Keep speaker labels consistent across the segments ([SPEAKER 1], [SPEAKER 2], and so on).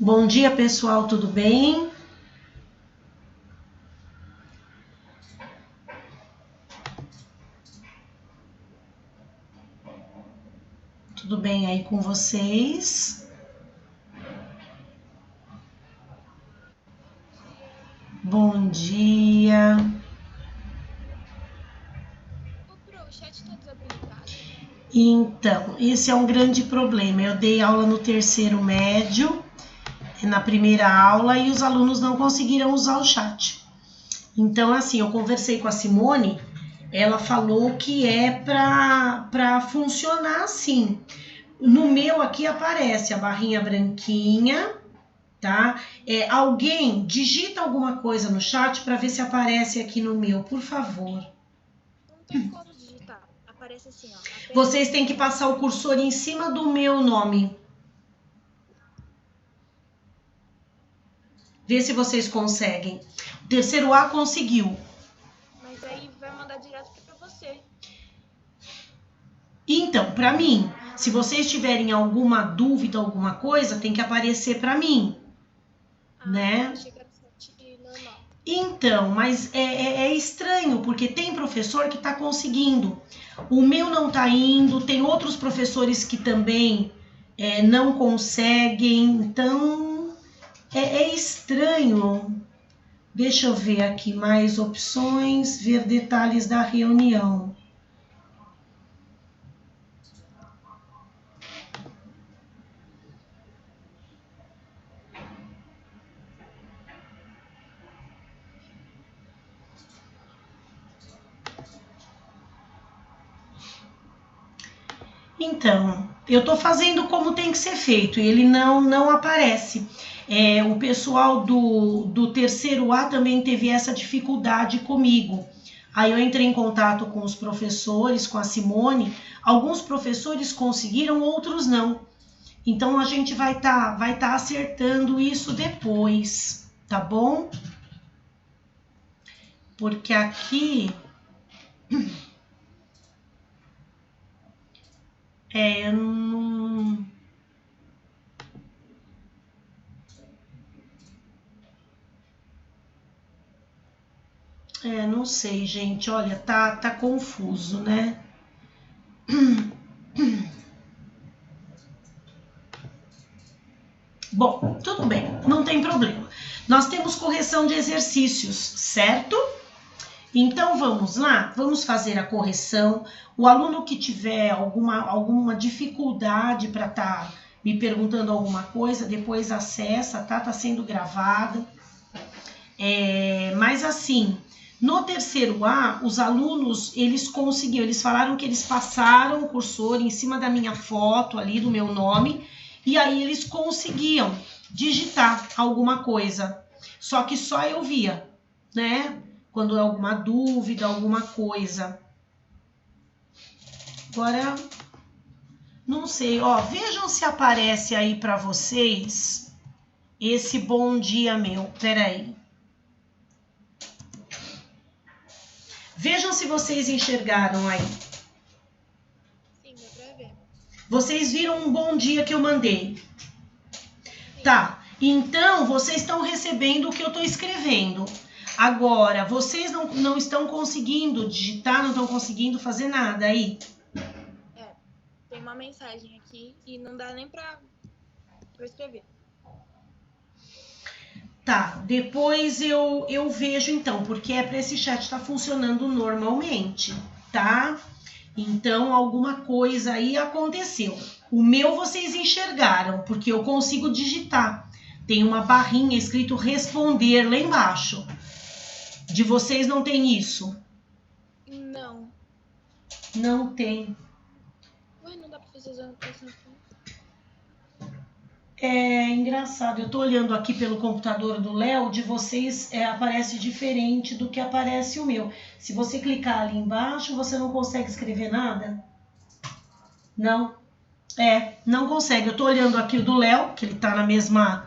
[SPEAKER 1] Bom dia, pessoal, tudo bem? Tudo bem aí com vocês? Bom dia.
[SPEAKER 2] O chat está desabilitado.
[SPEAKER 1] Então, esse é um grande problema. Eu dei aula no terceiro médio, na primeira aula, e os alunos não conseguiram usar o chat. Então, assim, eu conversei com a Simone, ela falou que é para funcionar assim. No meu aqui aparece a barrinha branquinha, tá? Alguém digita alguma coisa no chat para ver se aparece aqui no meu, por favor.
[SPEAKER 2] Não tem como digitar. Aparece assim, ó.
[SPEAKER 1] Vocês têm que passar o cursor em cima do meu nome. Vê se vocês conseguem. O terceiro A conseguiu.
[SPEAKER 2] Mas aí vai mandar direto para você.
[SPEAKER 1] Então, para mim, se vocês tiverem alguma dúvida, alguma coisa, tem que aparecer para mim, né?
[SPEAKER 2] Eu achei que era chat normal.
[SPEAKER 1] Então, mas é estranho, porque tem professor que está conseguindo. O meu não está indo, tem outros professores que também não conseguem, então é estranho. Deixa eu ver aqui mais opções, ver detalhes da reunião. Então, eu estou fazendo como tem que ser feito e ele não aparece. O pessoal do terceiro A também teve essa dificuldade comigo. Aí eu entrei em contato com os professores, com a Simone. Alguns professores conseguiram, outros não. Então a gente vai tá acertando isso depois, tá bom? Porque aqui eu não. Não sei, gente. Olha, tá confuso, né? Bom, tudo bem, não tem problema. Nós temos correção de exercícios, certo? Então vamos lá, vamos fazer a correção. O aluno que tiver alguma dificuldade para estar me perguntando alguma coisa, depois acessa, tá? Tá sendo gravado. Mas assim, no terceiro A, os alunos, eles conseguiram, eles falaram que eles passaram o cursor em cima da minha foto ali, do meu nome, e aí eles conseguiam digitar alguma coisa. Só que só eu via, né? Quando é alguma dúvida, alguma coisa. Agora, não sei, ó, vejam se aparece aí para vocês esse bom dia meu. Peraí. Vejam se vocês enxergaram aí.
[SPEAKER 2] Sim, dá pra ver.
[SPEAKER 1] Vocês viram um bom dia que eu mandei?
[SPEAKER 2] Sim.
[SPEAKER 1] Tá, então vocês estão recebendo o que eu estou escrevendo. Agora, vocês não estão conseguindo digitar, não estão conseguindo fazer nada aí?
[SPEAKER 2] Tem uma mensagem aqui e não dá nem pra escrever.
[SPEAKER 1] Tá, depois eu vejo então, porque é para esse chat estar funcionando normalmente, tá? Então alguma coisa aí aconteceu. O meu vocês enxergaram, porque eu consigo digitar. Tem uma barrinha escrito responder lá embaixo. De vocês não tem isso?
[SPEAKER 2] Não.
[SPEAKER 1] Não tem.
[SPEAKER 2] Ué, não dá pra fazer as anotações.
[SPEAKER 1] É engraçado, eu tô olhando aqui pelo computador do Léo, de vocês aparece diferente do que aparece o meu. Se você clicar ali embaixo, você não consegue escrever nada? Não. Não consegue. Eu tô olhando aqui o do Léo, que ele tá na mesma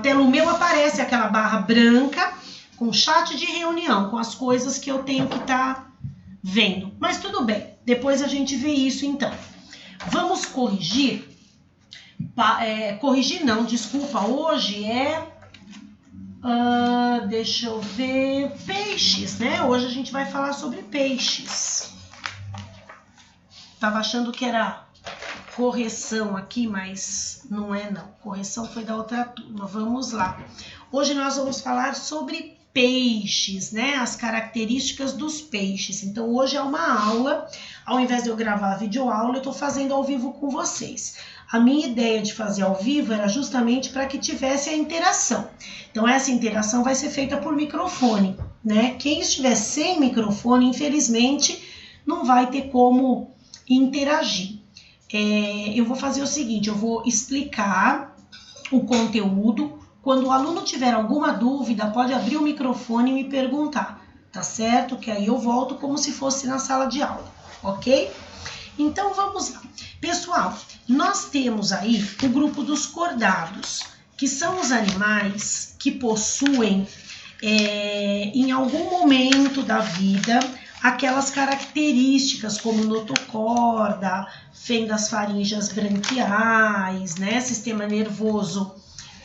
[SPEAKER 1] tela. O meu aparece aquela barra branca com chat de reunião, com as coisas que eu tenho que estar vendo. Mas tudo bem, depois a gente vê isso então. Vamos corrigir. Corrigir não, desculpa, hoje deixa eu ver, peixes, né? Hoje a gente vai falar sobre peixes. Tava achando que era correção aqui, mas não é não. Correção foi da outra turma. Vamos lá. Hoje nós vamos falar sobre peixes, né? As características dos peixes. Então hoje é uma aula. Ao invés de eu gravar a videoaula, eu tô fazendo ao vivo com vocês. A minha ideia de fazer ao vivo era justamente para que tivesse a interação. Então essa interação vai ser feita por microfone, né? Quem estiver sem microfone, infelizmente, não vai ter como interagir. Eu vou fazer o seguinte, eu vou explicar o conteúdo. Quando o aluno tiver alguma dúvida, pode abrir o microfone e me perguntar, tá certo? Que aí eu volto como se fosse na sala de aula, ok? Então vamos lá. Pessoal, nós temos aí o grupo dos cordados, que são os animais que possuem, em algum momento da vida, aquelas características como notocorda, fendas faríngeas branquiais, né, sistema nervoso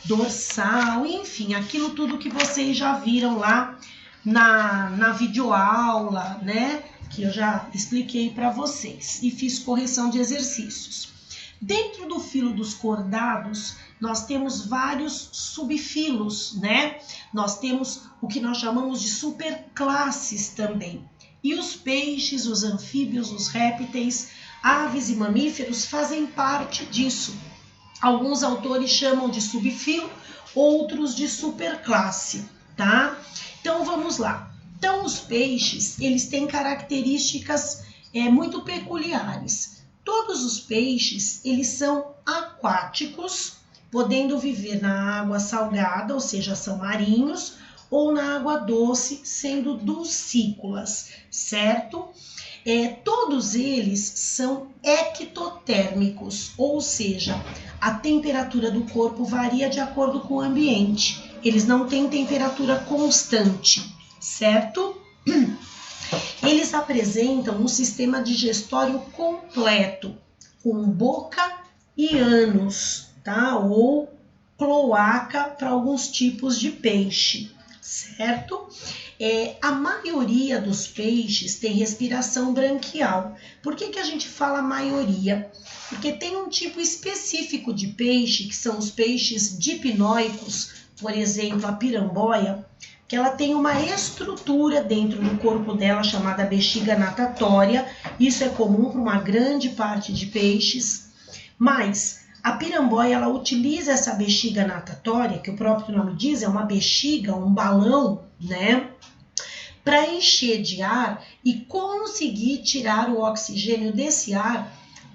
[SPEAKER 1] dorsal, enfim, aquilo tudo que vocês já viram lá na videoaula, né, que eu já expliquei para vocês e fiz correção de exercícios. Dentro do filo dos cordados, nós temos vários subfilos, né? Nós temos o que nós chamamos de superclasses também. E os peixes, os anfíbios, os répteis, aves e mamíferos fazem parte disso. Alguns autores chamam de subfilo, outros de superclasse, tá? Então vamos lá. Então os peixes, eles têm características muito peculiares. Todos os peixes, eles são aquáticos, podendo viver na água salgada, ou seja, são marinhos, ou na água doce, sendo dulcícolas, certo? Todos eles são ectotérmicos, ou seja, a temperatura do corpo varia de acordo com o ambiente. Eles não têm temperatura constante, certo? Eles apresentam um sistema digestório completo, com boca e ânus, tá? Ou cloaca para alguns tipos de peixe, certo? A maioria dos peixes tem respiração branquial. Por que a gente fala maioria? Porque tem um tipo específico de peixe, que são os peixes dipnóicos, por exemplo, a piramboia, que ela tem uma estrutura dentro do corpo dela chamada bexiga natatória. Isso é comum para uma grande parte de peixes, mas a piramboia, ela utiliza essa bexiga natatória, que o próprio nome diz, é uma bexiga, um balão, né, para encher de ar e conseguir tirar o oxigênio desse ar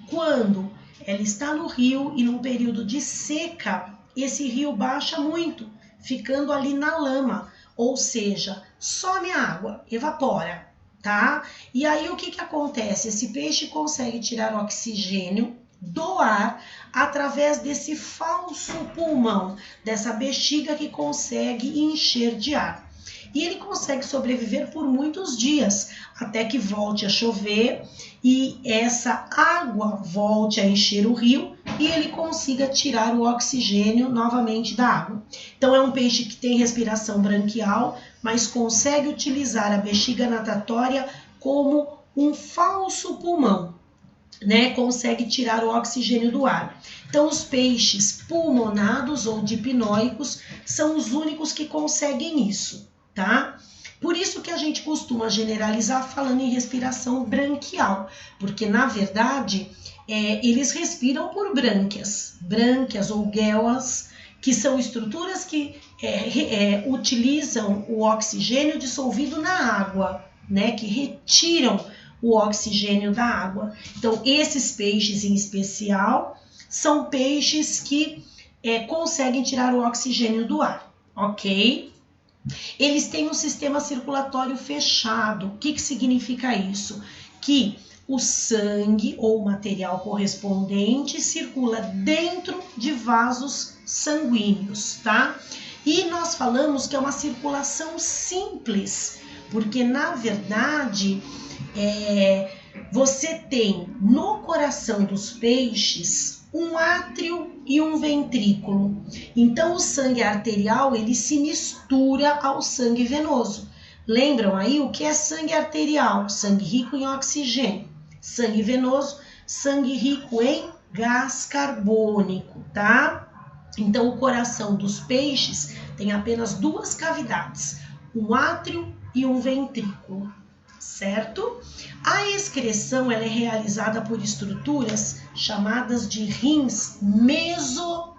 [SPEAKER 1] quando ela está no rio e num período de seca, esse rio baixa muito, ficando ali na lama, ou seja, some a água, evapora, tá? E aí o que acontece? Esse peixe consegue tirar o oxigênio do ar através desse falso pulmão, dessa bexiga que consegue encher de ar. E ele consegue sobreviver por muitos dias, até que volte a chover e essa água volte a encher o rio e ele consiga tirar o oxigênio novamente da água. Então é um peixe que tem respiração branquial, mas consegue utilizar a bexiga natatória como um falso pulmão, né? Consegue tirar o oxigênio do ar. Então os peixes pulmonados ou dipnóicos são os únicos que conseguem isso, tá? Por isso que a gente costuma generalizar falando em respiração branquial, porque na verdade eles respiram por brânquias ou guelas, que são estruturas que utilizam o oxigênio dissolvido na água, né? Que retiram o oxigênio da água. Então esses peixes em especial são peixes que conseguem tirar o oxigênio do ar, ok? Eles têm um sistema circulatório fechado. O que significa isso? Que o sangue ou o material correspondente circula dentro de vasos sanguíneos, tá? E nós falamos que é uma circulação simples, porque na verdade você tem no coração dos peixes um átrio e um ventrículo. Então, o sangue arterial, ele se mistura ao sangue venoso. Lembram aí o que é sangue arterial? Sangue rico em oxigênio. Sangue venoso, sangue rico em gás carbônico, tá? Então, o coração dos peixes tem apenas duas cavidades, um átrio e um ventrículo, certo? A excreção ela é realizada por estruturas chamadas de rins mesonéfros,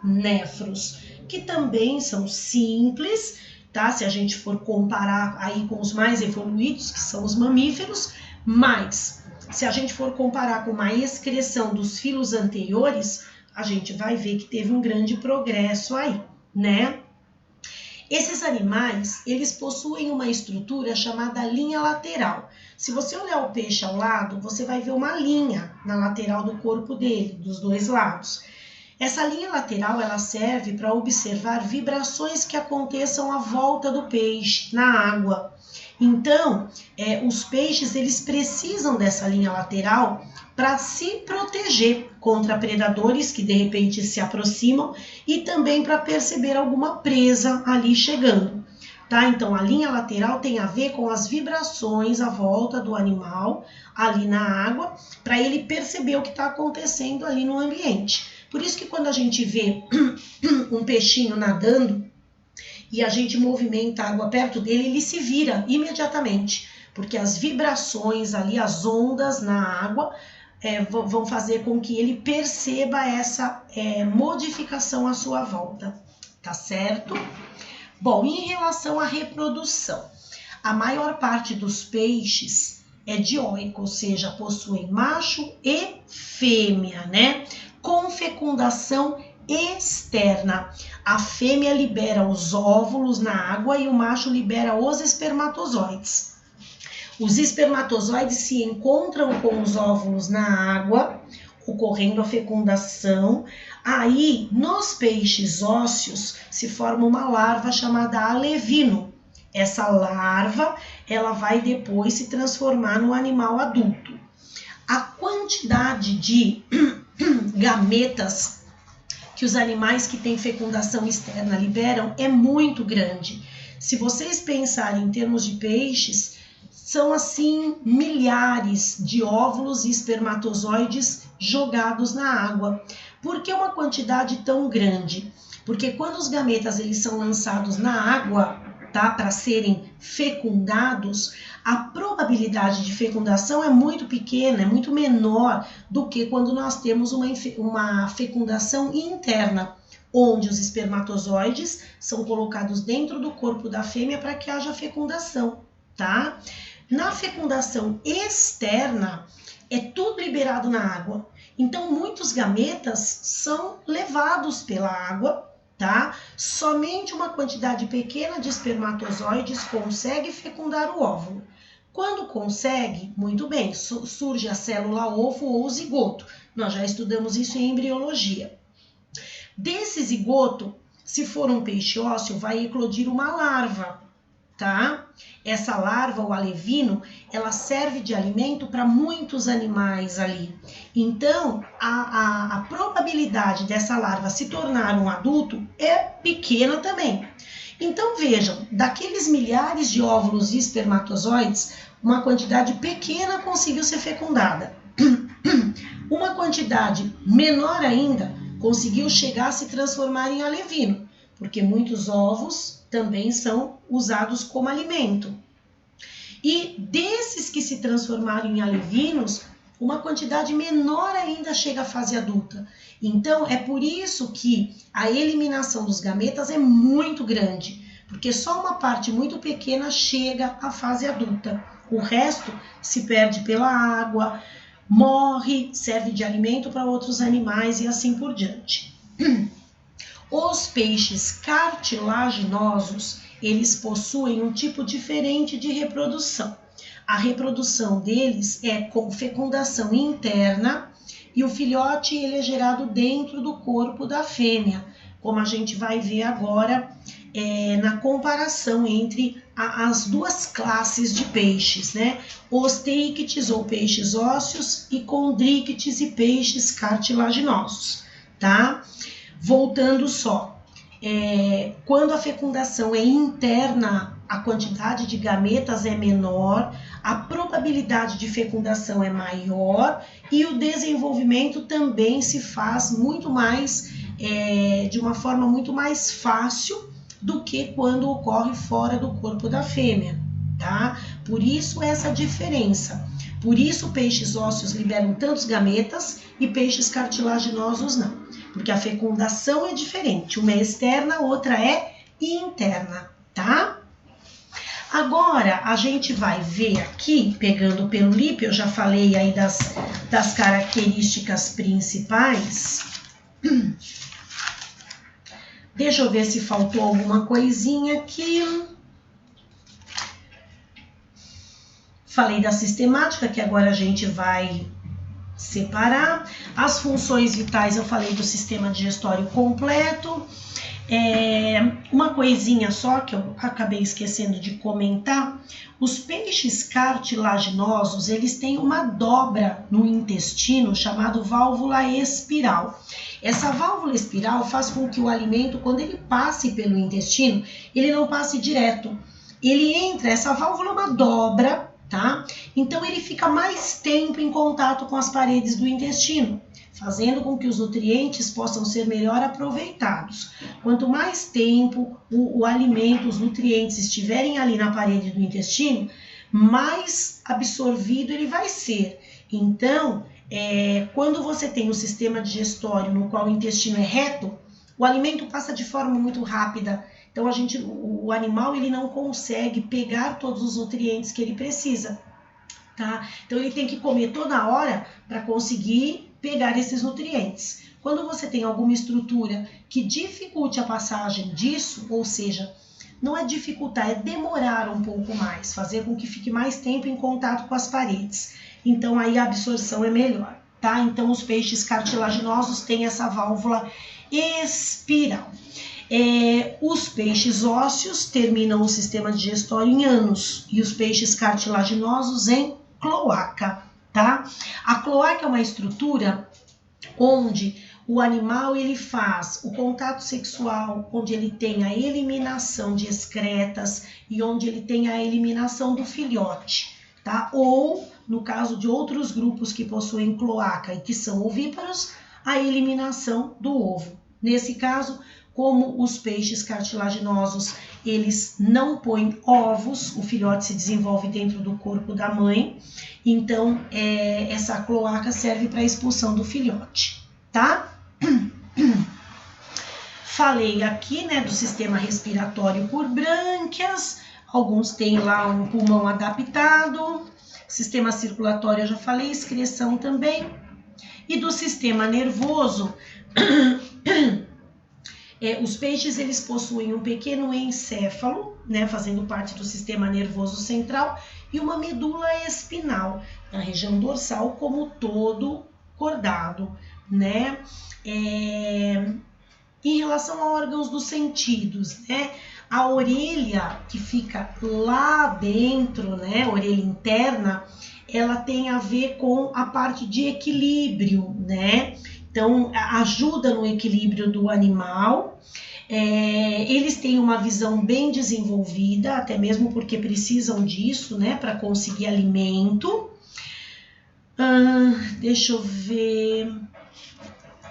[SPEAKER 1] que também são simples, tá? Se a gente for comparar aí com os mais evoluídos, que são os mamíferos, mas se a gente for comparar com uma excreção dos filos anteriores, a gente vai ver que teve um grande progresso aí, né? Esses animais, eles possuem uma estrutura chamada linha lateral. Se você olhar o peixe ao lado, você vai ver uma linha na lateral do corpo dele, dos dois lados. Essa linha lateral, ela serve para observar vibrações que aconteçam à volta do peixe, na água. Então, os peixes, eles precisam dessa linha lateral para se proteger contra predadores que de repente se aproximam e também para perceber alguma presa ali chegando, tá? Então, a linha lateral tem a ver com as vibrações à volta do animal, ali na água, para ele perceber o que está acontecendo ali no ambiente. Por isso que quando a gente vê um peixinho nadando e a gente movimenta a água perto dele, ele se vira imediatamente, porque as vibrações ali, as ondas na água, vão fazer com que ele perceba essa modificação à sua volta, tá certo? Bom, em relação à reprodução, a maior parte dos peixes é dioico, ou seja, possuem macho e fêmea, né? Com fecundação externa. A fêmea libera os óvulos na água e o macho libera os espermatozoides. Os espermatozoides se encontram com os óvulos na água, ocorrendo a fecundação. Aí, nos peixes ósseos, se forma uma larva chamada alevino. Essa larva, ela vai depois se transformar no animal adulto. A quantidade de gametas que os animais que têm fecundação externa liberam é muito grande. Se vocês pensarem em termos de peixes, são assim milhares de óvulos e espermatozoides jogados na água. Por que uma quantidade tão grande? Porque quando os gametas eles são lançados na água, tá, para serem fecundados, a probabilidade de fecundação é muito pequena, é muito menor do que quando nós temos uma fecundação interna, onde os espermatozoides são colocados dentro do corpo da fêmea para que haja fecundação, tá? Na fecundação externa, é tudo liberado na água. Então, muitos gametas são levados pela água, tá? Somente uma quantidade pequena de espermatozoides consegue fecundar o óvulo. Quando consegue, muito bem, surge a célula ovo ou zigoto. Nós já estudamos isso em embriologia. Desse zigoto, se for um peixe ósseo, vai eclodir uma larva, tá? Essa larva, o alevino, ela serve de alimento para muitos animais ali. Então, a probabilidade dessa larva se tornar um adulto é pequena também. Então, vejam, daqueles milhares de óvulos e espermatozoides, uma quantidade pequena conseguiu ser fecundada. Uma quantidade menor ainda conseguiu chegar a se transformar em alevino, porque muitos ovos também são usados como alimento. E desses que se transformaram em alevinos, uma quantidade menor ainda chega à fase adulta. Então, é por isso que a eliminação dos gametas é muito grande, porque só uma parte muito pequena chega à fase adulta. O resto se perde pela água, morre, serve de alimento para outros animais e assim por diante. Os peixes cartilaginosos, eles possuem um tipo diferente de reprodução. A reprodução deles é com fecundação interna e o filhote ele é gerado dentro do corpo da fêmea, como a gente vai ver agora na comparação entre as duas classes de peixes, né? Osteichthyes ou peixes ósseos e Chondrichthyes e peixes cartilaginosos, tá? Voltando só, quando a fecundação é interna, a quantidade de gametas é menor, a probabilidade de fecundação é maior e o desenvolvimento também se faz muito mais, de uma forma muito mais fácil do que quando ocorre fora do corpo da fêmea, tá? Por isso essa diferença. Por isso peixes ósseos liberam tantos gametas e peixes cartilaginosos não, porque a fecundação é diferente, uma é externa, outra é interna, tá? Agora a gente vai ver aqui, pegando pelo LIP, eu já falei aí das características principais. Deixa eu ver se faltou alguma coisinha aqui. Falei da sistemática, que agora a gente vai separar. As funções vitais, eu falei do sistema digestório completo. Uma coisinha só que eu acabei esquecendo de comentar, os peixes cartilaginosos, eles têm uma dobra no intestino chamado válvula espiral. Essa válvula espiral faz com que o alimento, quando ele passe pelo intestino, ele não passe direto. Ele entra, essa válvula é uma dobra, tá? Então ele fica mais tempo em contato com as paredes do intestino, fazendo com que os nutrientes possam ser melhor aproveitados. Quanto mais tempo o alimento, os nutrientes estiverem ali na parede do intestino, mais absorvido ele vai ser. Então, quando você tem um sistema digestório no qual o intestino é reto, o alimento passa de forma muito rápida. Então, o animal ele não consegue pegar todos os nutrientes que ele precisa, tá? Então, ele tem que comer toda hora para conseguir pegar esses nutrientes. Quando você tem alguma estrutura que dificulte a passagem disso, ou seja, não é dificultar, é demorar um pouco mais, fazer com que fique mais tempo em contato com as paredes. Então, aí a absorção é melhor, tá? Então, os peixes cartilaginosos têm essa válvula espiral. Os peixes ósseos terminam o sistema digestório em ânus e os peixes cartilaginosos em cloaca, tá? A cloaca é uma estrutura onde o animal ele faz o contato sexual, onde ele tem a eliminação de excretas e onde ele tem a eliminação do filhote, tá? Ou, no caso de outros grupos que possuem cloaca e que são ovíparos, a eliminação do ovo. Nesse caso, como os peixes cartilaginosos, eles não põem ovos, o filhote se desenvolve dentro do corpo da mãe, então essa cloaca serve para a expulsão do filhote, tá? Falei aqui, né, do sistema respiratório por brânquias, alguns têm lá um pulmão adaptado, sistema circulatório eu já falei, excreção também, e do sistema nervoso, os peixes eles possuem um pequeno encéfalo, né, fazendo parte do sistema nervoso central, e uma medula espinal, na região dorsal, como todo cordado, né? Em relação a órgãos dos sentidos, né? A orelha que fica lá dentro, né? A orelha interna, ela tem a ver com a parte de equilíbrio, né? Então, ajuda no equilíbrio do animal. Eles têm uma visão bem desenvolvida, até mesmo porque precisam disso, né, para conseguir alimento. Deixa eu ver.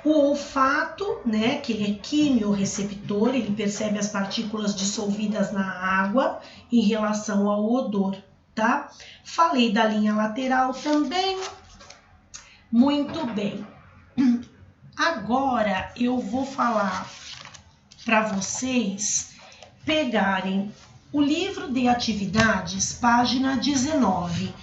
[SPEAKER 1] O olfato, né, que ele é quimiorreceptor, ele percebe as partículas dissolvidas na água em relação ao odor, tá? Falei da linha lateral também. Muito bem. Agora eu vou falar para vocês pegarem o livro de atividades, página 19.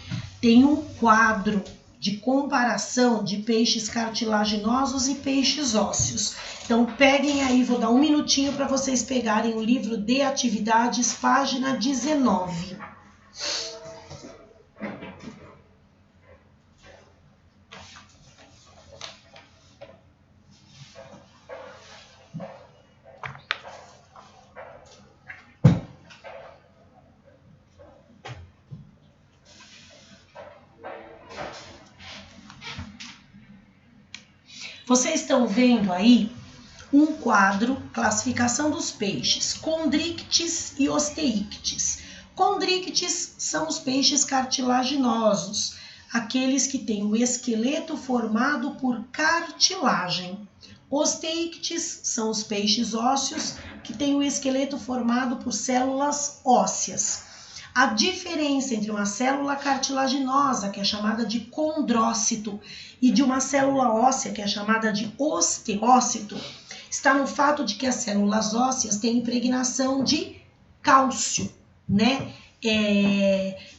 [SPEAKER 1] Tem um quadro de comparação de peixes cartilaginosos e peixes ósseos. Então, peguem aí, vou dar um minutinho para vocês pegarem o livro de atividades, página 19. Vocês estão vendo aí um quadro, classificação dos peixes, condrictes e osteíctes. Condrictes são os peixes cartilaginosos, aqueles que têm o esqueleto formado por cartilagem. Osteíctes são os peixes ósseos, que têm o esqueleto formado por células ósseas. A diferença entre uma célula cartilaginosa, que é chamada de condrócito, e de uma célula óssea, que é chamada de osteócito, está no fato de que as células ósseas têm impregnação de cálcio, né?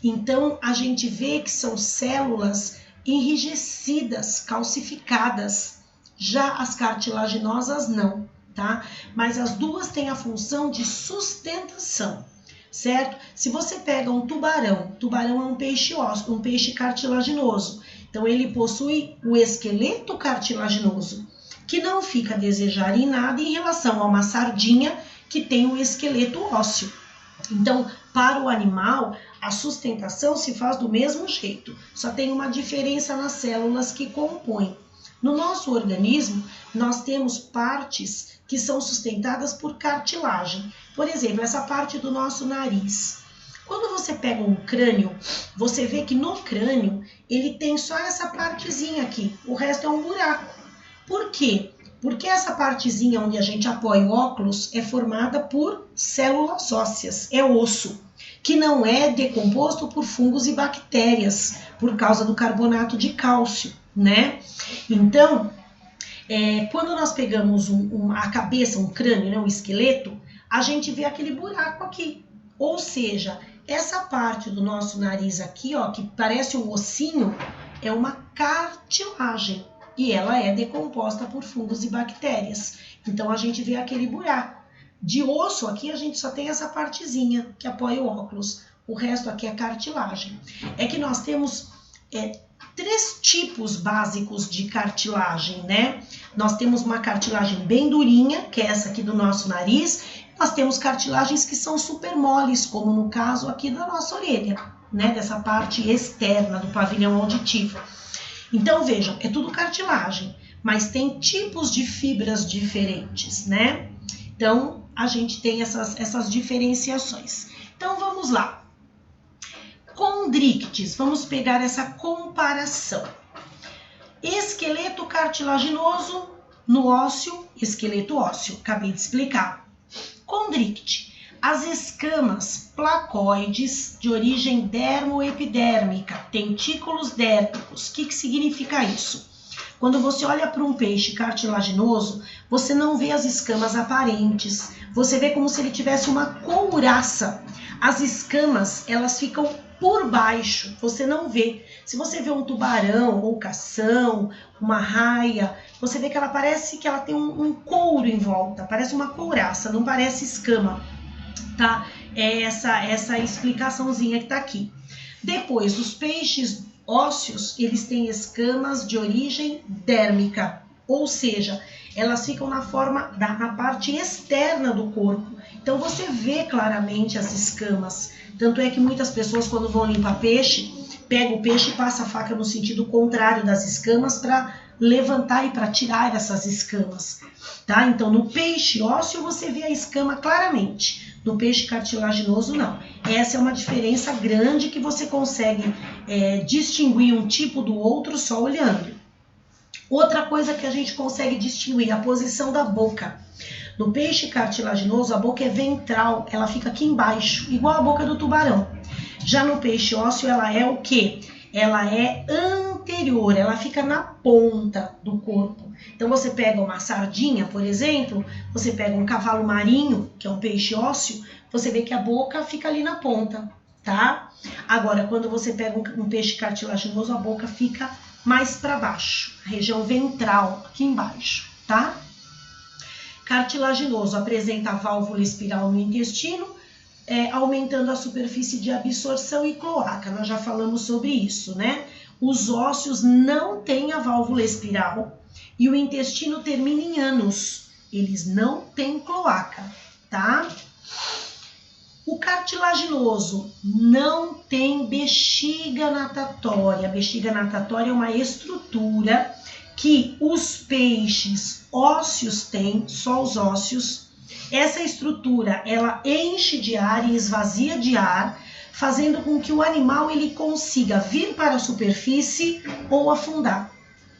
[SPEAKER 1] Então, a gente vê que são células enrijecidas, calcificadas. Já as cartilaginosas não, tá? Mas as duas têm a função de sustentação, certo? Se você pega um tubarão é um peixe ósseo, um peixe cartilaginoso. Então, ele possui o esqueleto cartilaginoso, que não fica a desejar em nada em relação a uma sardinha que tem o esqueleto ósseo. Então, para o animal, a sustentação se faz do mesmo jeito, só tem uma diferença nas células que compõem. No nosso organismo, nós temos partes que são sustentadas por cartilagem. Por exemplo, essa parte do nosso nariz. Quando você pega um crânio, você vê que no crânio ele tem só essa partezinha aqui, o resto é um buraco. Por quê? Porque essa partezinha onde a gente apoia o óculos é formada por células ósseas, é osso, que não é decomposto por fungos e bactérias, por causa do carbonato de cálcio, né? Então, quando nós pegamos a cabeça, um crânio, né, um esqueleto, a gente vê aquele buraco aqui. Ou seja, essa parte do nosso nariz aqui, ó, que parece um ossinho, é uma cartilagem. E ela é decomposta por fungos e bactérias. Então, a gente vê aquele buraco. De osso aqui, a gente só tem essa partezinha que apoia o óculos. O resto aqui é cartilagem. É que nós temos 3 tipos básicos de cartilagem, né? Nós temos uma cartilagem bem durinha, que é essa aqui do nosso nariz. Nós temos cartilagens que são super moles, como no caso aqui da nossa orelha, né? Dessa parte externa do pavilhão auditivo. Então, vejam, é tudo cartilagem, mas tem tipos de fibras diferentes, né? Então, a gente tem essas diferenciações. Então, vamos lá. Condrictes, vamos pegar essa comparação. Esqueleto cartilaginoso no ósseo, esqueleto ósseo, acabei de explicar. Condricte, as escamas placoides de origem dermoepidérmica, tentículos dérmicos. O que significa isso? Quando você olha para um peixe cartilaginoso, você não vê as escamas aparentes, você vê como se ele tivesse uma couraça. As escamas, elas ficam por baixo, você não vê. Se você vê um tubarão ou cação, uma raia, você vê que ela parece que ela tem um couro em volta, parece uma couraça, não parece escama, tá? É essa explicaçãozinha que tá aqui. Depois, os peixes ósseos, eles têm escamas de origem dérmica, ou seja, elas ficam na parte externa do corpo. Então, você vê claramente as escamas. Tanto é que muitas pessoas, quando vão limpar peixe, pegam o peixe e passam a faca no sentido contrário das escamas para levantar e para tirar essas escamas, tá? Então, no peixe ósseo, você vê a escama claramente. No peixe cartilaginoso, não. Essa é uma diferença grande que você consegue distinguir um tipo do outro só olhando. Outra coisa que a gente consegue distinguir, a posição da boca. No peixe cartilaginoso, a boca é ventral, ela fica aqui embaixo, igual a boca do tubarão. Já no peixe ósseo, ela é o quê? Ela é anterior, ela fica na ponta do corpo. Então, você pega uma sardinha, por exemplo, você pega um cavalo marinho, que é um peixe ósseo, você vê que a boca fica ali na ponta, tá? Agora, quando você pega um peixe cartilaginoso, a boca fica mais para baixo, a região ventral, aqui embaixo, tá? Cartilaginoso apresenta a válvula espiral no intestino, aumentando a superfície de absorção e cloaca. Nós já falamos sobre isso, né? Os ósseos não têm a válvula espiral e o intestino termina em ânus. Eles não têm cloaca, tá? O cartilaginoso não tem bexiga natatória. A bexiga natatória é uma estrutura que os peixes ósseos têm, só os ósseos. Essa estrutura, ela enche de ar e esvazia de ar, fazendo com que o animal ele consiga vir para a superfície ou afundar,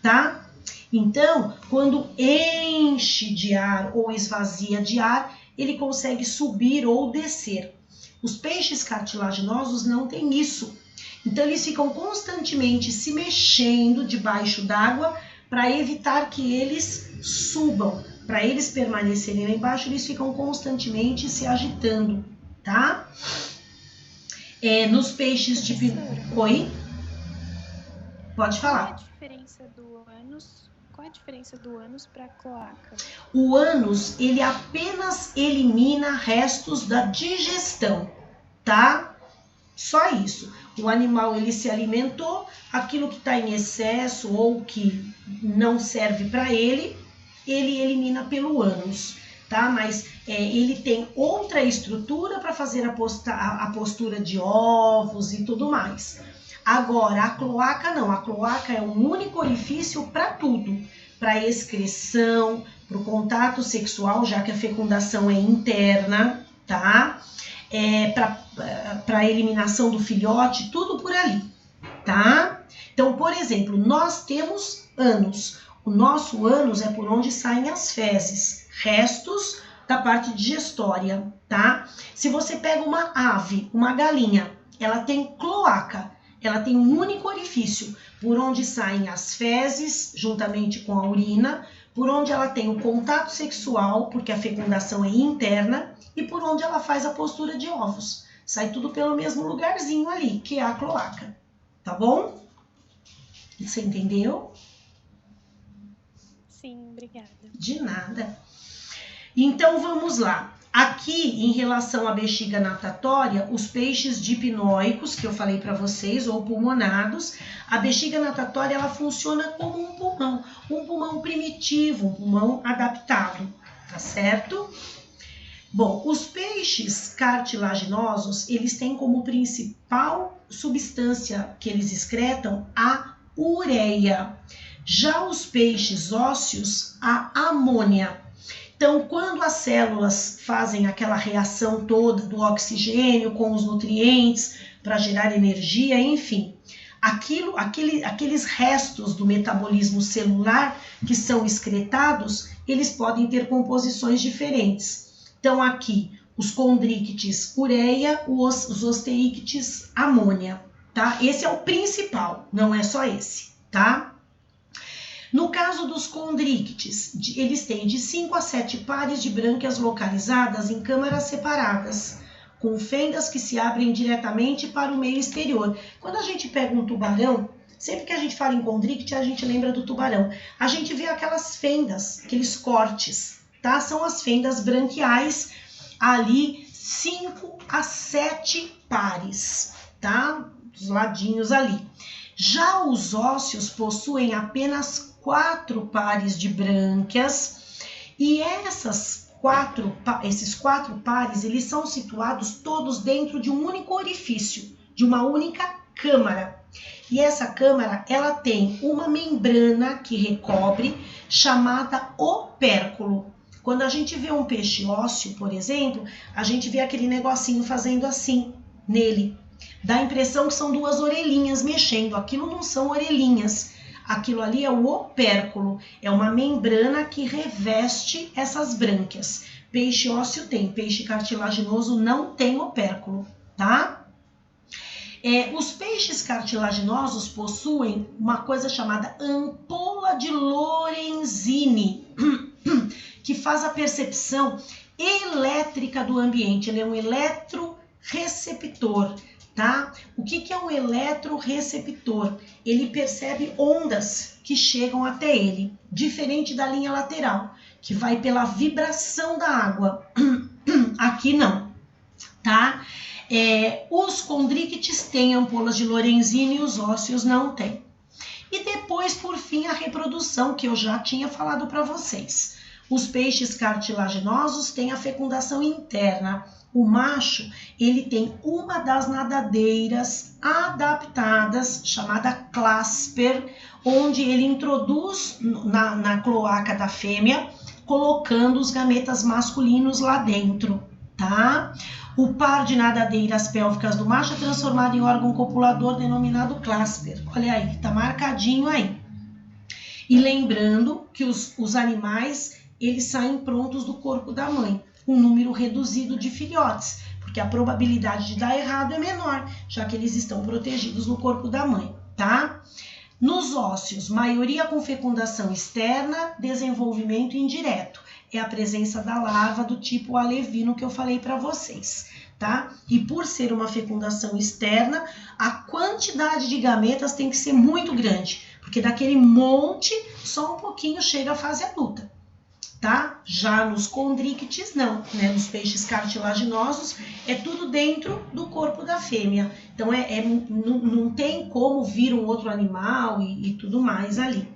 [SPEAKER 1] tá? Então, quando enche de ar ou esvazia de ar, ele consegue subir ou descer. Os peixes cartilaginosos não têm isso. Então, eles ficam constantemente se mexendo debaixo d'água para evitar que eles subam. Para eles permanecerem lá embaixo, eles ficam constantemente se agitando, tá? Nos peixes de... Oi? Pode falar.
[SPEAKER 2] Qual a diferença do ânus para a cloaca?
[SPEAKER 1] O ânus, ele apenas elimina restos da digestão, tá? Só isso. O animal, ele se alimentou, aquilo que está em excesso ou que não serve para ele, ele elimina pelo ânus, tá? Mas ele tem outra estrutura para fazer a postura de ovos e tudo mais. Agora, a cloaca não. A cloaca é um único orifício para tudo. Para excreção, para o contato sexual, já que a fecundação é interna, tá? Para eliminação do filhote, tudo por ali, tá? Então, por exemplo, nós temos ânus. O nosso ânus é por onde saem as fezes, restos da parte digestória, tá? Se você pega uma ave, uma galinha, ela tem cloaca, ela tem um único orifício, por onde saem as fezes, juntamente com a urina, por onde ela tem o contato sexual, porque a fecundação é interna, e por onde ela faz a postura de ovos. Sai tudo pelo mesmo lugarzinho ali, que é a cloaca, tá bom? Você entendeu?
[SPEAKER 2] Sim, obrigada.
[SPEAKER 1] De nada. Então, vamos lá. Aqui, em relação à bexiga natatória, os peixes dipnoicos, que eu falei para vocês, ou pulmonados, a bexiga natatória, ela funciona como um pulmão primitivo, um pulmão adaptado, tá certo? Bom, os peixes cartilaginosos, eles têm como principal substância que eles excretam a ureia. Já os peixes ósseos, a amônia. Então, quando as células fazem aquela reação toda do oxigênio com os nutrientes para gerar energia, enfim, aqueles restos do metabolismo celular que são excretados, eles podem ter composições diferentes. Então, aqui, os condríctes ureia, os osteíctes amônia, tá? Esse é o principal, não é só esse, tá? No caso dos condríctes, eles têm de 5 a 7 pares de brânquias localizadas em câmaras separadas, com fendas que se abrem diretamente para o meio exterior. Quando a gente pega um tubarão, sempre que a gente fala em condrícte, a gente lembra do tubarão. A gente vê aquelas fendas, aqueles cortes, tá? São as fendas branquiais, ali 5 a 7 pares, tá? Dos ladinhos ali. Já os ósseos possuem apenas 4 pares de brânquias e esses 4 pares, eles são situados todos dentro de um único orifício, de uma única câmara. E essa câmara, ela tem uma membrana que recobre, chamada opérculo. Quando a gente vê um peixe ósseo, por exemplo, a gente vê aquele negocinho fazendo assim nele. Dá a impressão que são 2 orelhinhas mexendo. Aquilo não são orelhinhas. Aquilo ali é o opérculo. É uma membrana que reveste essas brânquias. Peixe ósseo tem, peixe cartilaginoso não tem opérculo, tá? Os peixes cartilaginosos possuem uma coisa chamada ampola de Lorenzini, que faz a percepção elétrica do ambiente. Ele é um eletroreceptor. Tá? O que é um eletroreceptor? Ele percebe ondas que chegam até ele, diferente da linha lateral, que vai pela vibração da água. Aqui não, tá? Os condríctes têm ampolas de Lorenzini e os ósseos não têm. E depois, por fim, a reprodução, que eu já tinha falado para vocês. Os peixes cartilaginosos têm a fecundação interna. O macho, ele tem uma das nadadeiras adaptadas, chamada clasper, onde ele introduz na cloaca da fêmea, colocando os gametas masculinos lá dentro, tá? O par de nadadeiras pélvicas do macho é transformado em órgão copulador denominado clasper. Olha aí, tá marcadinho aí. E lembrando que os animais, eles saem prontos do corpo da mãe, um número reduzido de filhotes, porque a probabilidade de dar errado é menor, já que eles estão protegidos no corpo da mãe, tá? Nos ósseos, maioria com fecundação externa, desenvolvimento indireto. É a presença da larva do tipo alevino que eu falei para vocês, tá? E por ser uma fecundação externa, a quantidade de gametas tem que ser muito grande, porque daquele monte, só um pouquinho chega à fase adulta, tá? Já nos condríctes, não, né? Nos peixes cartilaginosos, é tudo dentro do corpo da fêmea. Então, não tem como vir um outro animal e tudo mais ali,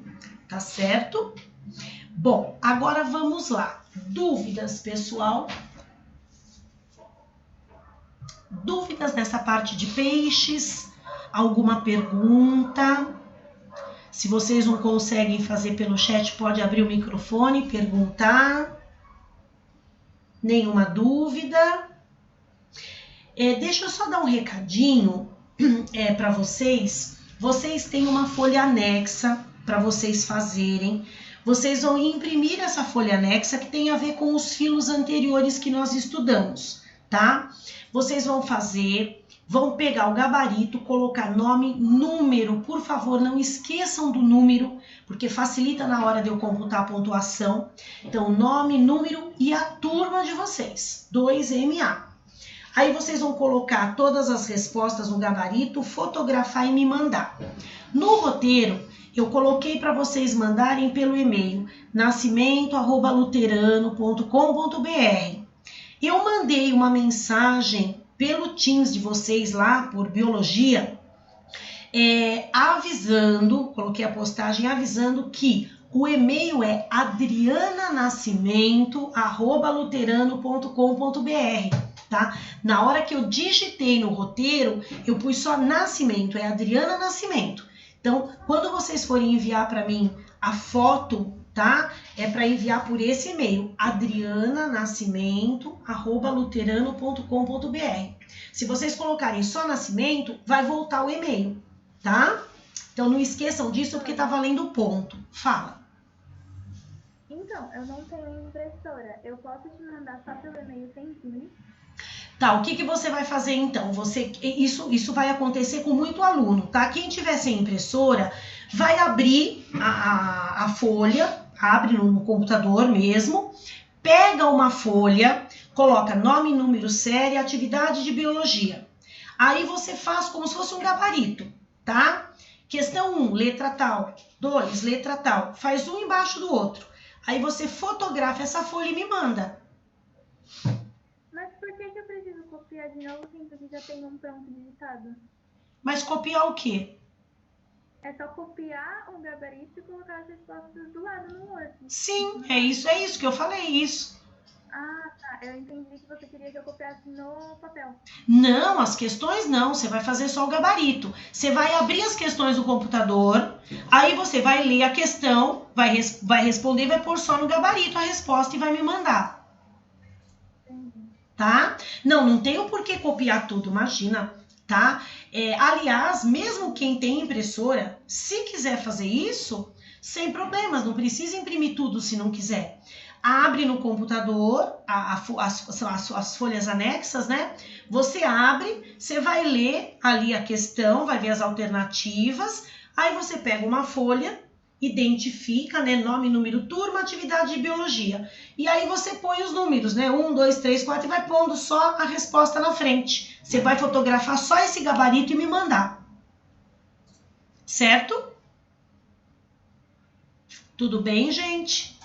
[SPEAKER 1] tá certo? Bom, agora vamos lá. Dúvidas, pessoal? Dúvidas nessa parte de peixes? Alguma pergunta? Se vocês não conseguem fazer pelo chat, pode abrir o microfone e perguntar. Nenhuma dúvida? Deixa eu só dar um recadinho para vocês. Vocês têm uma folha anexa para vocês fazerem. Vocês vão imprimir essa folha anexa que tem a ver com os filos anteriores que nós estudamos, tá? Vocês vão fazer, vão pegar o gabarito, colocar nome, número, por favor, não esqueçam do número, porque facilita na hora de eu computar a pontuação. Então, nome, número e a turma de vocês, 2MA. Aí vocês vão colocar todas as respostas no gabarito, fotografar e me mandar. No roteiro, eu coloquei para vocês mandarem pelo e-mail nascimento@luterano.com.br. Eu mandei uma mensagem pelo Teams de vocês lá, por biologia, avisando, coloquei a postagem avisando que o e-mail é adriananascimento@luterano.com.br, tá? Na hora que eu digitei no roteiro, eu pus só Nascimento, é Adriana Nascimento. Então, quando vocês forem enviar para mim a foto, tá? É para enviar por esse e-mail, adriananascimento@luterano.com.br. Se vocês colocarem só Nascimento, vai voltar o e-mail, tá? Então, não esqueçam disso porque tá valendo ponto. Fala.
[SPEAKER 2] Então, eu não tenho impressora. Eu posso te mandar só pelo e-mail sem imprimir?
[SPEAKER 1] Tá, o que você vai fazer então? Isso vai acontecer com muito aluno, tá? Quem tiver sem impressora, vai abrir a folha, abre no computador mesmo, pega uma folha, coloca nome, número, série, atividade de biologia. Aí você faz como se fosse um gabarito, tá? Questão 1, letra tal. 2, letra tal. Faz um embaixo do outro. Aí você fotografa essa folha e me manda.
[SPEAKER 2] Mas por que eu preciso copiar de novo, sendo que já tem um pronto digitado?
[SPEAKER 1] Mas copiar o quê?
[SPEAKER 2] É só copiar um gabarito e colocar as respostas do lado no Word.
[SPEAKER 1] Sim, é isso que eu falei, isso.
[SPEAKER 2] Ah, tá. Eu entendi que você queria que eu copiasse no papel.
[SPEAKER 1] Não, as questões não, você vai fazer só o gabarito. Você vai abrir as questões do computador, aí você vai ler a questão, vai responder, vai pôr só no gabarito a resposta e vai me mandar. Tá? Não tem o porquê copiar tudo, imagina, tá? Aliás, mesmo quem tem impressora, se quiser fazer isso, sem problemas, não precisa imprimir tudo se não quiser. Abre no computador as folhas anexas, né? Você abre, você vai ler ali a questão, vai ver as alternativas, aí você pega uma folha, identifica, né, nome, número, turma, atividade de biologia. E aí você põe os números, né, 1, 2, 3, 4 e vai pondo só a resposta na frente. Você vai fotografar só esse gabarito e me mandar. Certo? Tudo bem, gente?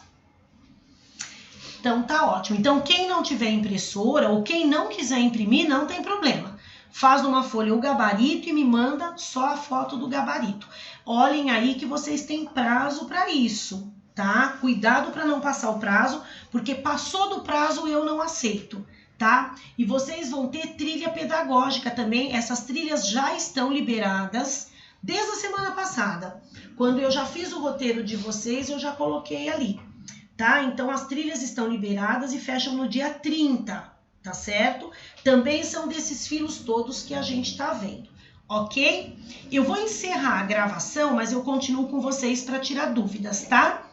[SPEAKER 1] Então tá ótimo. Então quem não tiver impressora ou quem não quiser imprimir, não tem problema. Faz numa folha o gabarito e me manda só a foto do gabarito. Olhem aí que vocês têm prazo para isso, tá? Cuidado para não passar o prazo, porque passou do prazo eu não aceito, tá? E vocês vão ter trilha pedagógica também. Essas trilhas já estão liberadas desde a semana passada. Quando eu já fiz o roteiro de vocês, eu já coloquei ali, tá? Então, as trilhas estão liberadas e fecham no dia 30, tá certo? Também são desses filos todos que a gente tá vendo, ok? Eu vou encerrar a gravação, mas eu continuo com vocês para tirar dúvidas, tá?